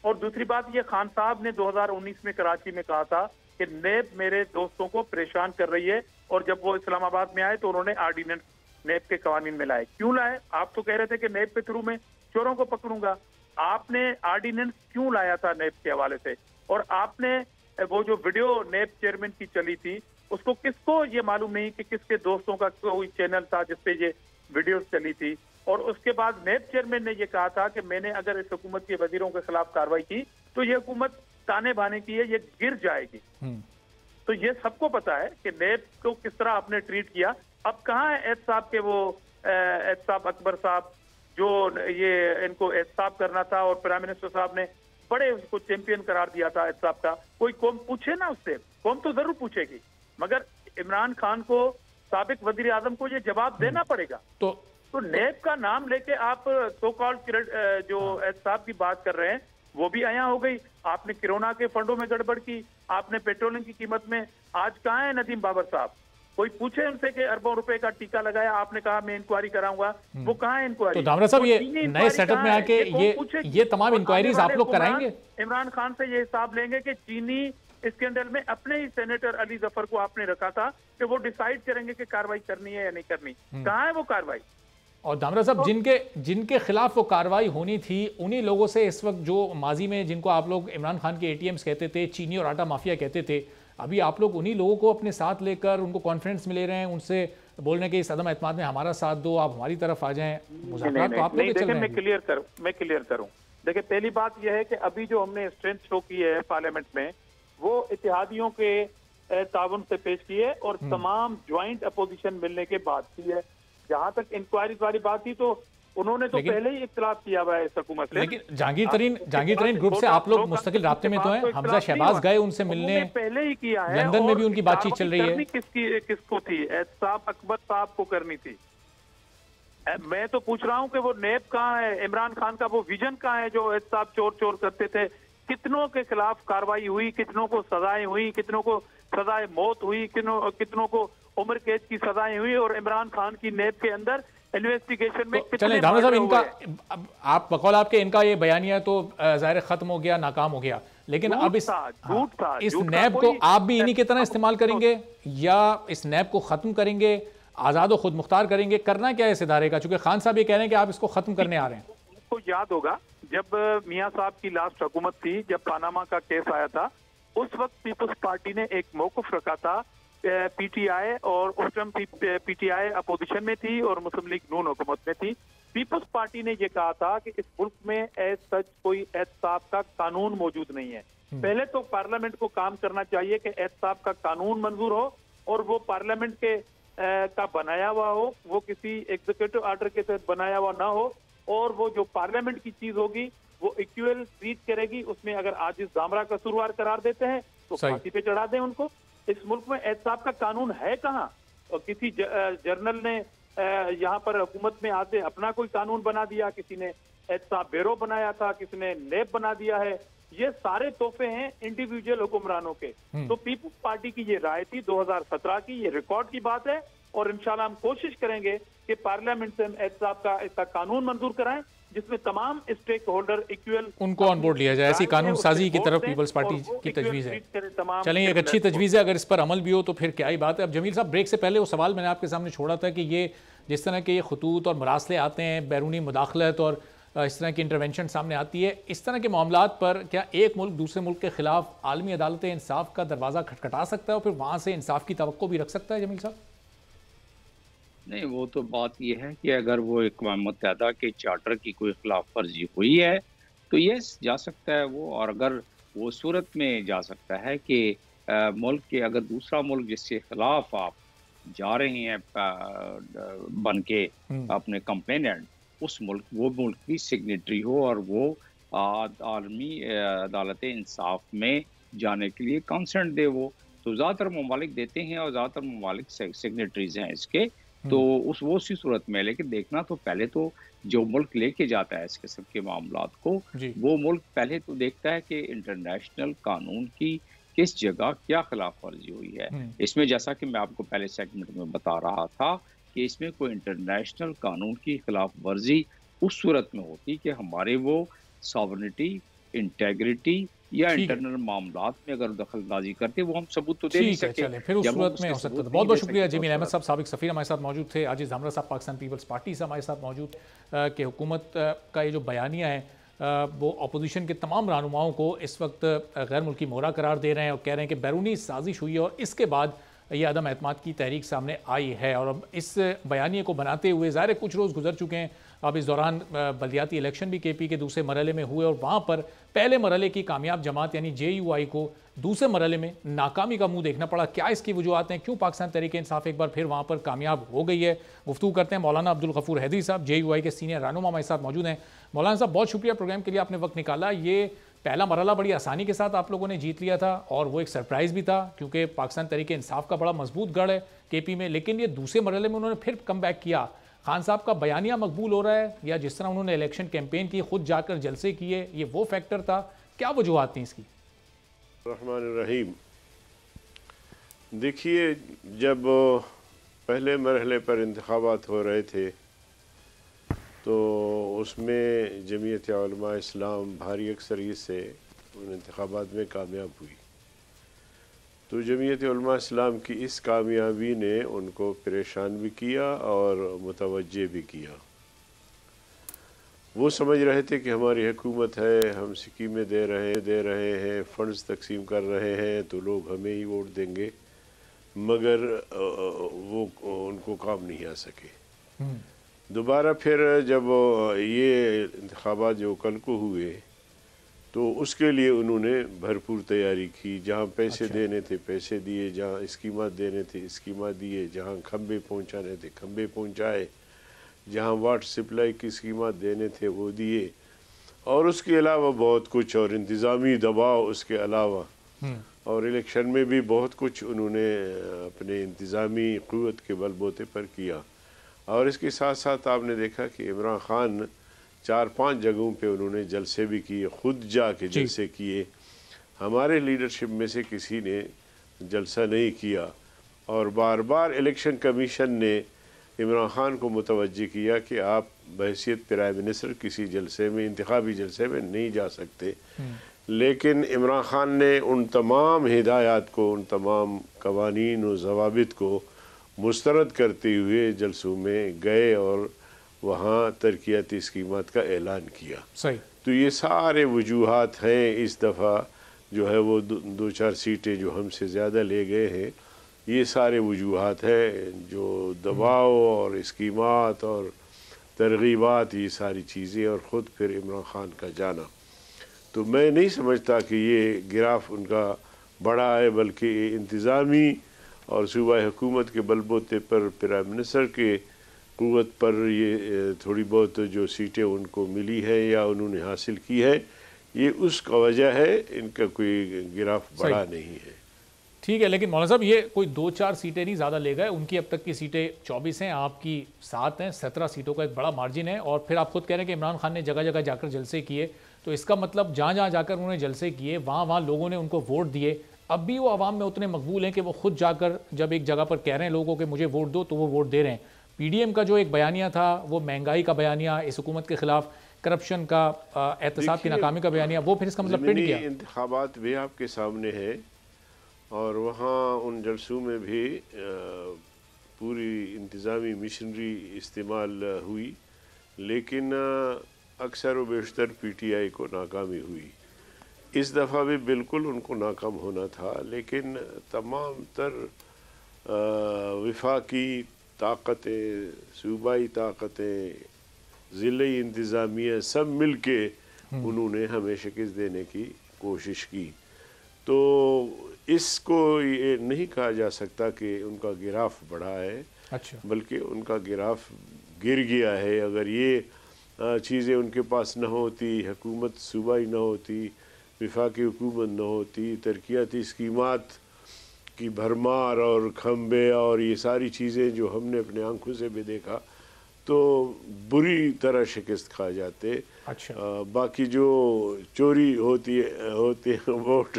और दूसरी बात ये, खान साहब ने 2019 में कराची में कहा था कि नैब मेरे दोस्तों को परेशान कर रही है, और जब वो इस्लामाबाद में आए तो उन्होंने ऑर्डिनेंस नैब के कवानीन में लाए। क्यों लाए? आप तो कह रहे थे कि नैब के थ्रू में चोरों को पकड़ूंगा, आपने ऑर्डिनेंस क्यों लाया था नैब के हवाले से? और आपने वो जो वीडियो नैब चेयरमैन की चली थी उसको किसको ये मालूम नहीं कि किसके दोस्तों का कोई चैनल था जिसपे ये वीडियो चली थी। और उसके बाद नैब चेयरमैन ने ये कहा था कि मैंने अगर इस हुकूमत के वजीरों के खिलाफ कार्रवाई की तो ये हुकूमत ताने बाने की है, ये गिर जाएगी। तो ये सबको पता है कि नैब को किस तरह आपने ट्रीट किया। अब कहाँ है एच साहब के, वो एच साहब अकबर साहब जो ये इनको एहतसाब करना था, और प्राइम मिनिस्टर साहब ने बड़े उसको चैंपियन करार दिया था एच साहब का। कोई कौम पूछे ना उससे, कौम तो जरूर पूछेगी, मगर इमरान खान को, साबिक वजीर आजम को ये जवाब देना पड़ेगा। तो नैब का नाम लेके आप सो कॉल्ड जो एच साहब की बात कर रहे हैं वो भी आया हो गई। आपने कोरोना के फंडों में गड़बड़ की, आपने पेट्रोलियम की कीमत में, आज कहाँ है नदीम बाबर साहब? कोई पूछे उनसे कि अरबों रुपए का टीका लगाया, आपने कहा मैं इंक्वायरी कराऊंगा, वो कहाँ है इंक्वायरी? तो धामरा साहब ये नए सेटअप में आके ये तमाम इंक्वायरीज आप लोग कराएंगे? इमरान खान से ये हिसाब लेंगे कि चीनी स्कैंडल में अपने ही सेनेटर अली जफर को आपने रखा था कि वो डिसाइड करेंगे कि कार्रवाई करनी है या नहीं करनी। कहाँ है वो कार्रवाई? और धामरा साहब जिनके खिलाफ वो कार्रवाई होनी थी उन्हीं लोगों से इस वक्त, जो माजी में जिनको आप लोग इमरान खान के ATMs कहते थे, चीनी और आटा माफिया कहते थे, अभी आप लोग उन्हीं लोगों को अपने साथ लेकर उनको कॉन्फ्रेंस में ले रहे हैं, उनसे बोल रहे हैं कि इस अदम एतमाद में हमारा साथ दो, आप हमारी तरफ आ जाएं। मुज़ाकरात तो आप लोग चल रहे हैं। मैं क्लियर करूं। देखिए, पहली बात यह है कि अभी जो हमने स्ट्रेंथ शो की है पार्लियामेंट में, वो इत्तेहादियों के ताउन से पेश की है और तमाम ज्वाइंट अपोजिशन मिलने के बाद की है। जहां तक इंक्वायरी वाली बात थी तो उन्होंने तो पहले ही इख्तिलाफ किया हुआ है इस हुकूमत से। लेकिन जहांगीर तरीन ग्रुप से आप लोग मुस्तकिल राब्ते में तो हैं। हमजा शहबाज गए उनसे मिलने, पहले ही किया है, लंदन में भी उनकी बातचीत चल रही है। किसको थी? एहतसाब अकबर साहब को करनी थी। मैं तो पूछ रहा हूं कि वो नेब कहाँ है, इमरान खान का वो विजन कहाँ है जो एहतसाब चोर चोर करते थे? कितनों के खिलाफ कार्रवाई हुई, कितनों को सजाएं हुई, कितनों को सजाए मौत हुई, कितनों को उम्र कैद की सजाएं हुई, और इमरान खान की नेब के अंदर इन्वेस्टिगेशन में तो चलें धामरा साहब, इनका आप बकौल आपके इनका ये बयानिया तो जाहिर खत्म हो गया, नाकाम हो गया, लेकिन अब इस नैब को आप भी इन्हीं की तरह इस्तेमाल करेंगे या इस नैब को खत्म करेंगे, आजाद और खुद मुख्तार करेंगे? करना क्या है इस इदारे का, चूंकि खान साहब ये कह रहे हैं कि आप इसको खत्म करने आ रहे हैं? आपको याद होगा जब मियां साहब की लास्ट हुकूमत थी, जब पानामा का केस आया था, उस वक्त पीपल्स पार्टी ने एक मौक़िफ़ रखा था, पीटीआई, और उस टाइम पीटीआई अपोजिशन में थी और मुस्लिम लीग नून हुकूमत में थी। पीपल्स पार्टी ने ये कहा था कि इस मुल्क में एज सच कोई एहतसाब का कानून मौजूद नहीं है। पहले तो पार्लियामेंट को काम करना चाहिए कि एहतसाब का कानून मंजूर हो और वो पार्लियामेंट के का बनाया हुआ हो, वो किसी एग्जीक्यूटिव ऑर्डर के तहत बनाया हुआ ना हो, और वो जो पार्लियामेंट की चीज होगी वो इक्वल ट्रीट करेगी। उसमें अगर आजिज जामरा कसूरवार करार देते हैं तो फांसी पे चढ़ा दें उनको। इस मुल्क में एहतसाब का कानून है कहाँ? और किसी जर्नल ने यहाँ पर हुकूमत में आते अपना कोई कानून बना दिया, किसी ने एहतसाब ब्यूरो बनाया था, किसी ने नेब बना दिया है। ये सारे तोहफे हैं इंडिविजुअल हुक्मरानों के। तो पीपल्स पार्टी की ये राय थी 2017 की, ये रिकॉर्ड की बात है, और इंशाल्लाह हम कोशिश करेंगे कि पार्लियामेंट से हम एहतसाब का इसका कानून मंजूर कराएं जिसमें तमाम स्टेक होल्डर इक्वल उनको ऑन बोर्ड लिया जाए। ऐसी कानून साजी की तरफ पीपल्स पार्टी की तजवीज़ है। चलें, एक अच्छी तजवीज़ है, अगर इस पर अमल भी हो तो फिर क्या ही बात है। अब जमील साहब, ब्रेक से पहले वो सवाल मैंने आपके सामने छोड़ा था कि ये जिस तरह के ये खतूत और मरासले आते हैं, बैरूनी मुदाखलत और इस तरह की इंटरवेंशन सामने आती है, इस तरह के मामलात पर क्या एक मुल्क दूसरे मुल्क के खिलाफ आलमी अदालत इंसाफ का दरवाज़ा खटखटा सकता है और फिर वहाँ से इंसाफ की तवक्को भी रख सकता है? जमील साहब, नहीं, वो तो बात यह है कि अगर वो अक़वाम मुत्तहिदा के चार्टर की कोई खिलाफ वर्जी हुई है तो यस जा सकता है वो, और अगर वो सूरत में जा सकता है कि मुल्क के अगर दूसरा मुल्क जिसके खिलाफ आप जा रहे हैं बन के अपने कंप्लेनेंट, उस मुल्क वो मुल्क की सिग्नेटरी हो और वो आलमी अदालत इंसाफ में जाने के लिए कंसेंट दे, वो तो ज़्यादातर ममालिक देते हैं और ज़्यादातर ममालिक सिग्नेटरीज हैं इसके, तो उसी सूरत में। लेकिन देखना तो पहले तो जो मुल्क लेके जाता है इस किस्म के मामलात को, वो मुल्क पहले तो देखता है कि इंटरनेशनल कानून की किस जगह क्या खिलाफ वर्जी हुई है। इसमें जैसा कि मैं आपको पहले सेगमेंट में बता रहा था कि इसमें कोई इंटरनेशनल कानून की खिलाफ वर्जी उस सूरत में होती कि हमारे वो सॉवरेनिटी, इंटेग्रिटी या इंटरनल मामलात में अगर दखलंदाजी करते, वो हम सबूत तो दे नहीं सकते, फिर उस सूरत में हो सकता था। बहुत बहुत शुक्रिया जमील अहमद साहब, साबिक सफीर हमारे साथ मौजूद थे। आजिज जामरा साहब पाकिस्तान पीपल्स पार्टी से हमारे साथ मौजूद कि हुकूमत का ये जो बयानिया है वो अपोजिशन के तमाम रहनुमाओं को इस वक्त गैर मुल्की मोहरा करार दे रहे हैं और कह रहे हैं कि बैरूनी साजिश हुई है और इसके बाद ये अदम एतमाद की तहरीक सामने आई है। और अब इस बयानिए को बनाते हुए ज़ाहिर कुछ रोज़ गुजर चुके हैं, अब इस दौरान बल्दियाती इलेक्शन भी KP के दूसरे मरहले में हुए और वहाँ पर पहले मरहले की कामयाब जमात यानी JUI को दूसरे मरहले में नाकामी का मुंह देखना पड़ा। क्या इसकी वजूहत हैं, क्यों पाकिस्तान तहरीक इंसाफ एक बार फिर वहाँ पर कामयाब हो गई है? गुफ्तगू करते हैं मौलाना अब्दुल गफूर हैदरी साहब, JUI के सीनियर रहनुमा हमारे साथ मौजूद हैं। मौलाना साहब, बहुत शुक्रिया प्रोग्राम के लिए, आपने वक्त निकाला। ये पहला मरहला बड़ी आसानी के साथ आप लोगों ने जीत लिया था और वो एक सरप्राइज़ भी था क्योंकि पाकिस्तान तहरीक इंसाफ का बड़ा मजबूत गढ़ है KP में, लेकिन ये दूसरे मरहले में उन्होंने फिर कम बैक किया। खान साहब का बयानिया मकबूल हो रहा है या जिस तरह उन्होंने इलेक्शन कैंपेन की, खुद जाकर जलसे किए, ये वो फैक्टर था? क्या वजूहत थी इसकी? रहमान रहीम, देखिए, जब पहले मरहले पर इंतखाबात हो रहे थे तो उसमें जमीयत उलमा इस्लाम भारी अक्सरियत से उन इंतखाबात में कामयाब हुई। तो जमीयत उलमा इस्लाम की इस कामयाबी ने उनको परेशान भी किया और मुतवज्जे भी किया। वो समझ रहे थे कि हमारी हुकूमत है, हम स्कीमें दे रहे हैं, फंड्स तकसीम कर रहे हैं, तो लोग हमें ही वोट देंगे, मगर वो उनको काम नहीं आ सके। दोबारा फिर जब ये इंतखाबात जो कल को हुए तो उसके लिए उन्होंने भरपूर तैयारी की। जहाँ पैसे देने थे पैसे दिए, जहाँ स्कीमात देने थे स्कीमात दिए, जहाँ खंबे पहुँचाने थे खंबे पहुँचाए। जहाँ वाटर सप्लाई की स्कीमात देने थे वो दिए, और उसके अलावा बहुत कुछ, और इंतज़ामी दबाव उसके अलावा, और इलेक्शन में भी बहुत कुछ उन्होंने अपने इंतज़ामी क़ुव्वत के बलबूते पर किया। और इसके साथ साथ आपने देखा कि इमरान ख़ान 4-5 जगहों पे उन्होंने जलसे भी किए, खुद जाके जलसे किए। हमारे लीडरशिप में से किसी ने जलसा नहीं किया, और बार बार इलेक्शन कमीशन ने इमरान ख़ान को मुतवज्जे किया कि आप बहैसियत प्राइम मिनिस्टर किसी जलसे में, इंतखाबी जलसे में नहीं जा सकते। लेकिन इमरान ख़ान ने उन तमाम हिदायत को, उन तमाम कवानीन और ज़वाबित को मुस्तरद करते हुए जलसों में गए और वहाँ तरक्याती स्कीमात का ऐलान किया। सही। तो ये सारे वजूहात हैं। इस दफ़ा जो है वो 2-4 सीटें जो हमसे ज़्यादा ले गए हैं, ये सारे वजूहात हैं, जो दबाव और स्कीमात और तरगीबात, ये सारी चीज़ें, और ख़ुद फिर इमरान ख़ान का जाना। तो मैं नहीं समझता कि ये गिराफ उनका बड़ा है, बल्कि इंतज़ामी और सूबाई हुकूमत के बलबूते पर प्राइम मिनिस्टर के क़ुव्वत पर ये थोड़ी बहुत जो सीटें उनको मिली है या उन्होंने हासिल की है, ये उसका वजह है, इनका कोई गिराफ बड़ा नहीं है। ठीक है, लेकिन मौलाना साहब ये कोई 2-4 सीटें नहीं ज़्यादा ले गए, उनकी अब तक की सीटें 24 हैं, आपकी 7 हैं, 17 सीटों का एक बड़ा मार्जिन है। और फिर आप खुद कह रहे हैं कि इमरान खान ने जगह जगह जाकर जलसे किए, तो इसका मतलब जहाँ जहाँ जाकर उन्होंने जलसे किए वहाँ लोगों ने उनको वोट दिए, अब भी वो आवाम में उतने मकबूल हैं कि वो खुद जाकर जब एक जगह पर कह रहे हैं लोगों को मुझे वोट दो, तो वो वोट दे रहे हैं। PDM का जो एक बयानिया था, वो महंगाई का बयानिया, इस हुकूमत के खिलाफ करप्शन का, एहतसाब की नाकामी का बयानिया, वो फिर इसका मतलब पिट गया। इंतखाबात भी आपके सामने है, और वहाँ उन जलसों में भी पूरी इंतज़ामी मिशनरी इस्तेमाल हुई, लेकिन अक्सर व बेशतर PTI को नाकामी हुई। इस दफ़ा भी बिल्कुल उनको नाकाम होना था, लेकिन तमाम तर वफाकी ताकतें, सूबाई ताकतें, ज़िले इंतज़ामिया सब मिल के उन्होंने हमें शिकस्त देने की कोशिश की। तो इसको ये नहीं कहा जा सकता कि उनका गिराफ बढ़ा है, अच्छा, बल्कि उनका गिराफ गिर गया है। अगर ये चीज़ें उनके पास न होती, हुकूमत सूबाई न होती, वफाकी हुकूमत न होती, तरक्याती स्कीमात की भरमार और खंबे और ये सारी चीज़ें जो हमने अपने आंखों से भी देखा, तो बुरी तरह शिकस्त खा जाते। अच्छा, बाकी जो चोरी होती है वोट,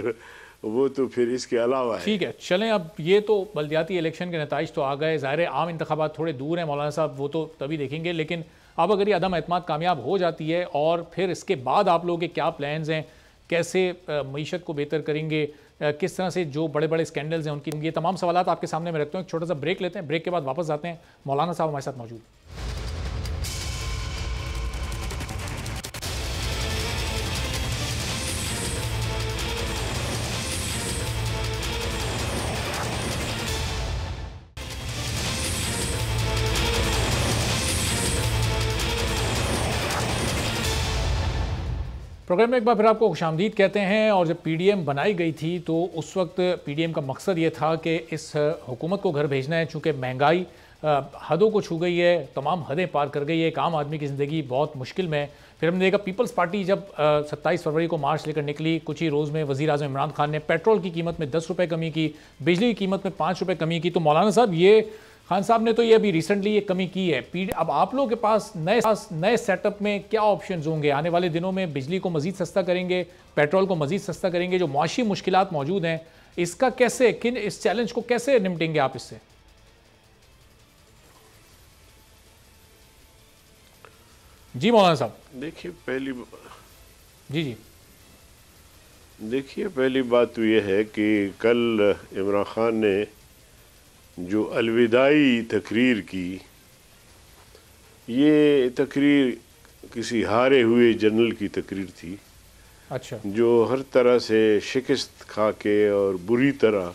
वो तो फिर इसके अलावा है। ठीक है, चलें। अब ये तो बल्दियाती इलेक्शन के नताइज तो आ गए, ज़ाहिर है आम इंतखाबात थोड़े दूर हैं मौलाना साहब, वो तो तभी देखेंगे। लेकिन अब अगर ये अदम एतमाद कामयाब हो जाती है, और फिर इसके बाद आप लोगों के क्या प्लान्स हैं, कैसे मईशत को बेहतर करेंगे, किस तरह से जो बड़े बड़े स्कैंडल्स हैं उनकी, ये तमाम सवालात आपके सामने मैं रखता हूँ। एक छोटा सा ब्रेक लेते हैं, ब्रेक के बाद वापस आते हैं। मौलाना साहब हमारे साथ मौजूद। प्रोग्राम में एक बार फिर आपको खुशामदीद कहते हैं। और जब PDM बनाई गई थी तो उस वक्त PDM का मकसद ये था कि इस हुकूमत को घर भेजना है, चूँकि महंगाई हदों को छू गई है, तमाम हदें पार कर गई है, एक आम आदमी की ज़िंदगी बहुत मुश्किल में है। फिर हमने देखा पीपल्स पार्टी जब 27 फरवरी को मार्च लेकर निकली, कुछ ही रोज़ में वज़ीर आज़म इमरान खान ने पेट्रोल की कीमत में 10 रुपये कमी की, बिजली की कीमत में 5 रुपये कमी की। तो मौलाना साहब, ये खान साहब ने तो ये अभी रिसेंटली ये कमी की है। अब आप लोगों के पास नए सेटअप में क्या ऑप्शंस होंगे आने वाले दिनों में? बिजली को मज़ीद सस्ता करेंगे, पेट्रोल को मज़ीद सस्ता करेंगे, जो मुआशी मुश्किलात मौजूद हैं, इसका कैसे, इस चैलेंज को कैसे निपटेंगे आप इससे? जी मौलाना साहब। देखिए पहली बात तो यह है कि कल इमरान खान ने जो अलविदाई तकरीर की, ये तकरीर किसी हारे हुए जनरल की तकरीर थी। अच्छा, जो हर तरह से शिकस्त खा के और बुरी तरह,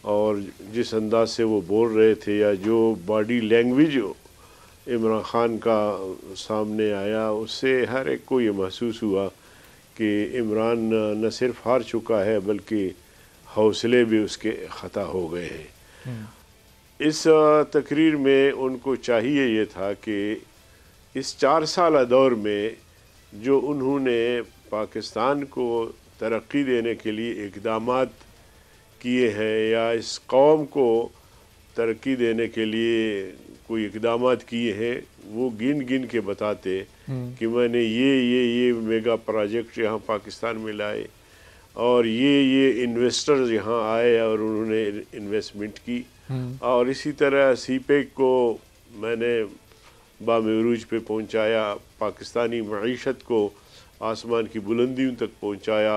और जिस अंदाज से वो बोल रहे थे या जो बॉडी लैंग्वेज इमरान खान का सामने आया, उससे हर एक को ये महसूस हुआ कि इमरान न सिर्फ हार चुका है बल्कि हौसले भी उसके ख़ता हो गए हैं। इस तकरीर में उनको चाहिए ये था कि इस 4 साल दौर में जो उन्होंने पाकिस्तान को तरक्की देने के लिए इक़दामात किए हैं या इस कौम को तरक्की देने के लिए कोई इक़दामात किए हैं, वो गिन गिन के बताते कि मैंने ये मेगा प्रोजेक्ट यहाँ पाकिस्तान में लाए और ये इन्वेस्टर्स यहाँ आए और उन्होंने इन्वेस्टमेंट की। और इसी तरह सीपेक को मैंने बामरूज पे पहुँचाया, पाकिस्तानी मईशत को आसमान की बुलंदियों तक पहुँचाया,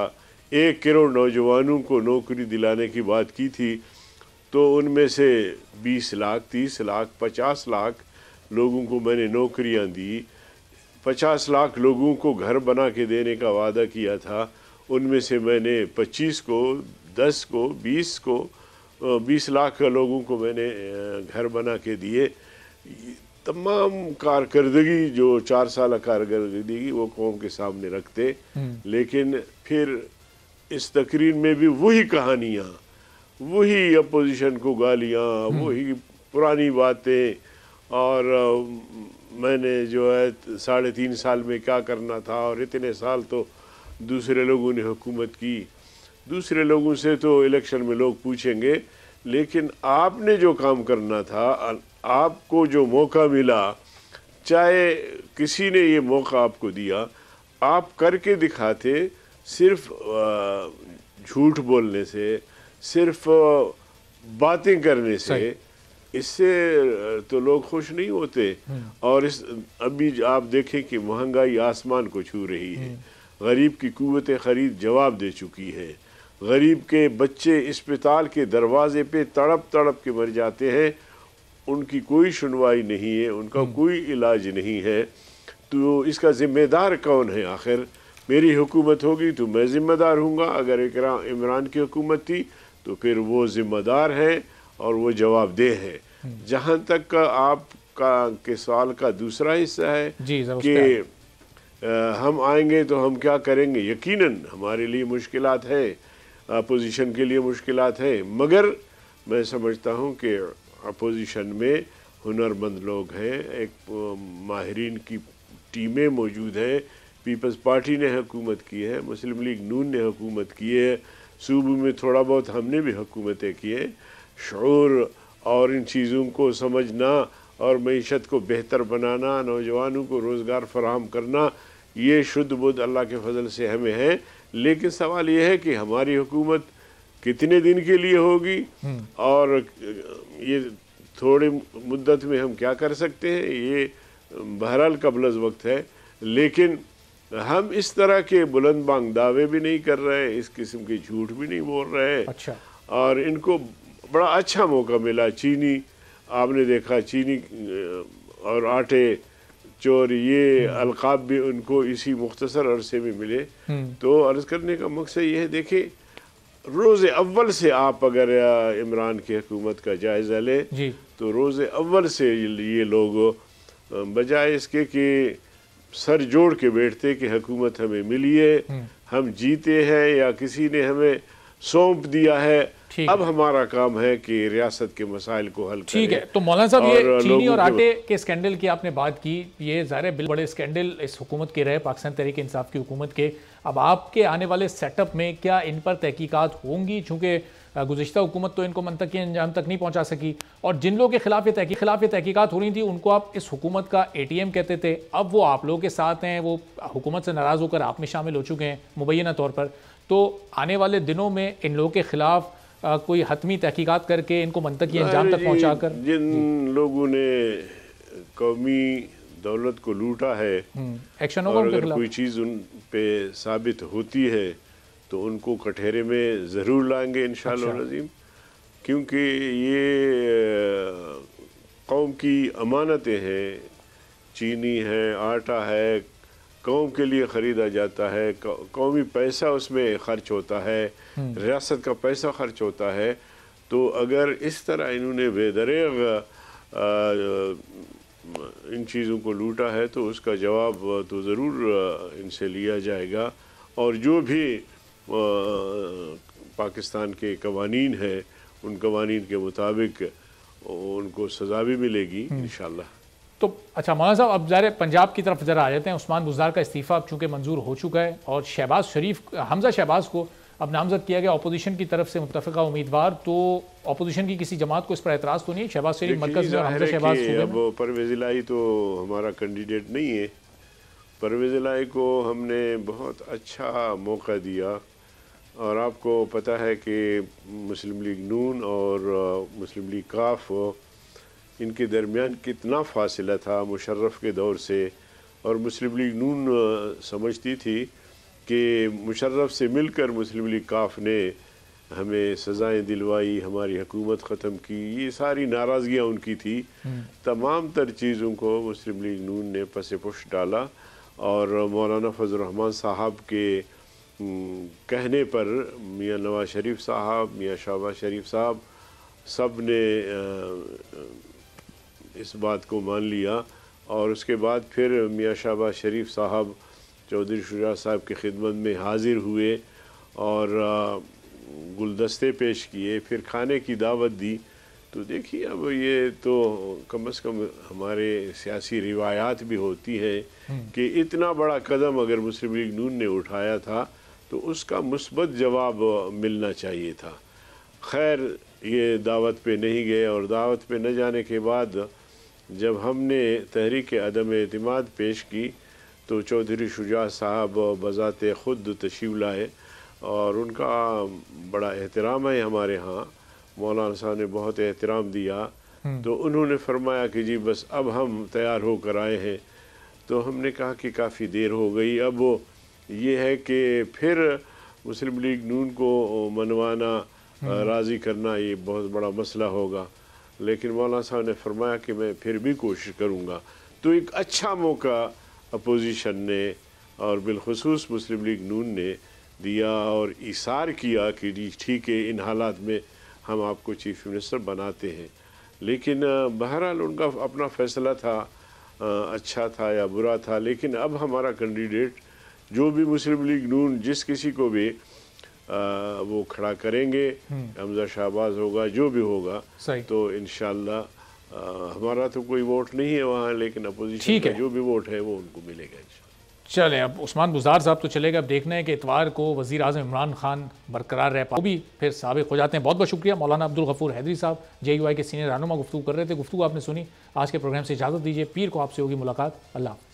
1 करोड़ नौजवानों को नौकरी दिलाने की बात की थी, तो उनमें से 20 लाख, 30 लाख, 50 लाख लोगों को मैंने नौकरियां दी। 50 लाख लोगों को घर बना के देने का वादा किया था, उनमें से मैंने 25 को, 10 को, 20 को, 20 लाख लोगों को मैंने घर बना के दिए। तमाम कारकर्दगी जो 4 साल कारकर्दगी वो कौम के सामने रखते, लेकिन फिर इस तकरीर में भी वही कहानियाँ, वही अपोजिशन को गालियाँ, वही पुरानी बातें, और मैंने जो है 3.5 साल में क्या करना था और इतने साल तो दूसरे लोगों ने हुकूमत की। दूसरे लोगों से तो इलेक्शन में लोग पूछेंगे, लेकिन आपने जो काम करना था, आपको जो मौका मिला, चाहे किसी ने ये मौका आपको दिया, आप करके दिखाते। सिर्फ झूठ बोलने से, सिर्फ बातें करने से, इससे तो लोग खुश नहीं होते। और अभी आप देखें कि महंगाई आसमान को छू रही है, गरीब की कुव्वत ख़रीद जवाब दे चुकी है, गरीब के बच्चे अस्पताल के दरवाजे पे तड़प तड़प के मर जाते हैं, उनकी कोई सुनवाई नहीं है, उनका कोई इलाज नहीं है। तो इसका ज़िम्मेदार कौन है? आखिर मेरी हुकूमत होगी तो मैं ज़िम्मेदार हूँगा, अगर इमरान की हुकूमत थी तो फिर वो ज़िम्मेदार है और वो जवाबदेह है। जहाँ तक आपका के सवाल का दूसरा हिस्सा है कि हम आएंगे तो हम क्या करेंगे, यकीनन हमारे लिए मुश्किलात है, अपोजिशन के लिए मुश्किलात है, मगर मैं समझता हूँ कि अपोजिशन में हुनरमंद लोग हैं, एक माहिरीन की टीमें मौजूद हैं। पीपल्स पार्टी ने हुकूमत की है, मुस्लिम लीग नून ने हुकूमत की है, सूबे में थोड़ा बहुत हमने भी हुकूमतें की हैं। शऊर और इन चीज़ों को समझना और मईशत को बेहतर बनाना, नौजवानों को रोज़गार फराहम करना, ये शुद्ध बुद्ध अल्लाह के फजल से हमें है। लेकिन सवाल ये है कि हमारी हुकूमत कितने दिन के लिए होगी और ये थोड़ी मुद्दत में हम क्या कर सकते हैं, ये बहरहाल कबल वक्त है। लेकिन हम इस तरह के बुलंद बांग दावे भी नहीं कर रहे, इस किस्म के झूठ भी नहीं बोल रहे। अच्छा। और इनको बड़ा अच्छा मौका मिला। चीनी, आपने देखा, चीनी और आटे चोर, ये अलकाब भी उनको इसी मुख्तसर अरसे में मिले। तो अर्ज़ करने का मकसद ये है, देखिए रोज़ अव्वल से आप अगर इमरान की हुकूमत का जायज़ा लें तो रोज़ अव्वल से ये लोग बजाय इसके कि सर जोड़ के बैठते कि हुकूमत हमें मिली है, हम जीते हैं या किसी ने हमें सौंप दिया है, अब हमारा काम है कि रियासत के मसाइल को हल करें। ठीक है। तो मौलाना साहब, ये चीनी और आटे के स्कैंडल की आपने बात की, ये ज़ाहिर है बड़े स्कैंडल इस हुकूमत के रहे, पाकिस्तान तहरीक इंसाफ की हुकूमत के। अब आपके आने वाले सेटअप में क्या इन पर तहकीकात होंगी? चूँकि गुज़िश्ता हुकूमत तो इनको मंतकी अंजाम तक नहीं पहुँचा सकी, और जिन लोगों के खिलाफ ये तहकीकात हो रही थी उनको आप इस हुकूमत का ATM कहते थे, अब वो आप लोगों के साथ हैं, वो हुकूमत से नाराज़ होकर आप में शामिल हो चुके हैं मुबैना तौर पर। तो आने वाले दिनों में इन लोगों के खिलाफ कोई हतमी तहकीकात करके इनको मंतकी अंजाम तक पहुँचा कर, जिन लोगों ने कौमी दौलत को लूटा है, एक्शन होगा उनके खिलाफ। कोई चीज़ उन पे साबित होती है तो उनको कटहरे में ज़रूर लाएंगे इंशाअल्लाह नज़ीम, क्योंकि ये कौम की अमानतें हैं। चीनी है, आटा है, कौम के लिए ख़रीदा जाता है, कौमी पैसा उसमें ख़र्च होता है, रियासत का पैसा ख़र्च होता है। तो अगर इस तरह इन्होंने बेदरेग इन चीज़ों को लूटा है तो उसका जवाब तो ज़रूर इनसे लिया जाएगा, और जो भी पाकिस्तान के कवानीन है उन कवानीन के मुताबिक उनको सज़ा भी मिलेगी इंशाअल्लाह। तो अच्छा मौलाना साहब, अब ज़ाहिर पंजाब की तरफ ज़रा आ जाते हैं। उस्मान बुज़दार का इस्तीफ़ा अब चूँकि मंजूर हो चुका है और शहबाज शरीफ, हमजा शहबाज को अब नामजद किया गया अपोजिशन की तरफ से मुत्तफ़िका उम्मीदवार। तो अपोजिशन की किसी जमात को इस पर एतराज़ तो नहीं? शहबाज शरीफ मरकज़ में और हमजा शहबाज सूबे में। अब परवेज़ इलाही तो हमारा कैंडिडेट नहीं है। परवेज़ इलाही को हमने बहुत अच्छा मौका दिया और आपको पता है कि मुस्लिम लीग नून और मुस्लिम लीग काफ इनके दरमियान कितना फासला था मुशर्रफ के दौर से। और मुस्लिम लीग नून समझती थी कि मुशर्रफ से मिलकर मुस्लिम लीग काफ ने हमें सज़ाएं दिलवाई, हमारी हुकूमत ख़त्म की, ये सारी नाराज़गियाँ उनकी थी। तमाम तर चीज़ों को मुस्लिम लीग नून ने पस पुश डाला और मौलाना फजल रहमान साहब के कहने पर मियाँ नवाज शरीफ साहब, मियाँ शहबाज शरीफ साहब सब ने इस बात को मान लिया। और उसके बाद फिर मियाँ शहबाज शरीफ साहब चौधरी शुजा साहब की खिदमत में हाज़िर हुए और गुलदस्ते पेश किए, फिर खाने की दावत दी। तो देखिए अब ये तो कम से कम हमारे सियासी रिवायात भी होती हैं कि इतना बड़ा कदम अगर मुस्लिम लीग नून ने उठाया था तो उसका मुस्बत जवाब मिलना चाहिए था। खैर ये दावत पे नहीं गए और दावत पे न जाने के बाद जब हमने तहरीक अदम एतमाद पेश की तो चौधरी शुजा साहब बज़ाते ख़ुद तशरीफ़ लाए और उनका बड़ा एहतराम है हमारे यहाँ। मौलाना साहब ने बहुत एहतराम दिया तो उन्होंने फरमाया कि जी बस अब हम तैयार होकर आए हैं। तो हमने कहा कि काफ़ी देर हो गई, अब ये है कि फिर मुस्लिम लीग नून को मनवाना, राज़ी करना ये बहुत बड़ा मसला होगा। लेकिन मौलाना साहब ने फरमाया कि मैं फिर भी कोशिश करूँगा। तो एक अच्छा मौका अपोजिशन ने और बिलखुसूस मुस्लिम लीग नून ने दिया और इशार किया कि जी ठीक है, इन हालात में हम आपको चीफ मिनिस्टर बनाते हैं। लेकिन बहरहाल उनका अपना फ़ैसला था, अच्छा था या बुरा था। लेकिन अब हमारा कैंडिडेट जो भी मुस्लिम लीग नून जिस किसी को भी वो खड़ा करेंगे, हमजा शहबाज होगा, जो भी होगा, तो इंशाअल्लाह हमारा तो कोई वोट नहीं है वहाँ, लेकिन अपोजिशन का जो भी वोट है वो उनको मिलेगा। चले अब उस्मान बुज़दार साहब तो चलेगा, अब देखना है कि इतवार को वज़ीर आज़म इमरान खान बरकरार रह पाए, वो भी फिर साबिक़ हो जाते हैं। बहुत बहुत शुक्रिया मौलाना अब्दुल गफ़ूर हैदरी साहब, JUI के सीनियर रहनुमा गुफ्तगू कर रहे थे। गुफ्तगू आपने सुनी। आज के प्रोग्राम से इजाज़त दीजिए, पीर को आपसे होगी मुलाकात। अल्लाह हाफ़िज़।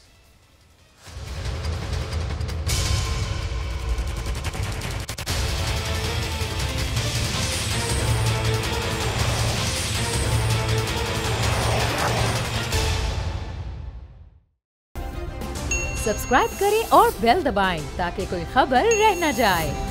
सब्सक्राइब करें और बेल दबाएं ताकि कोई खबर रह न जाए।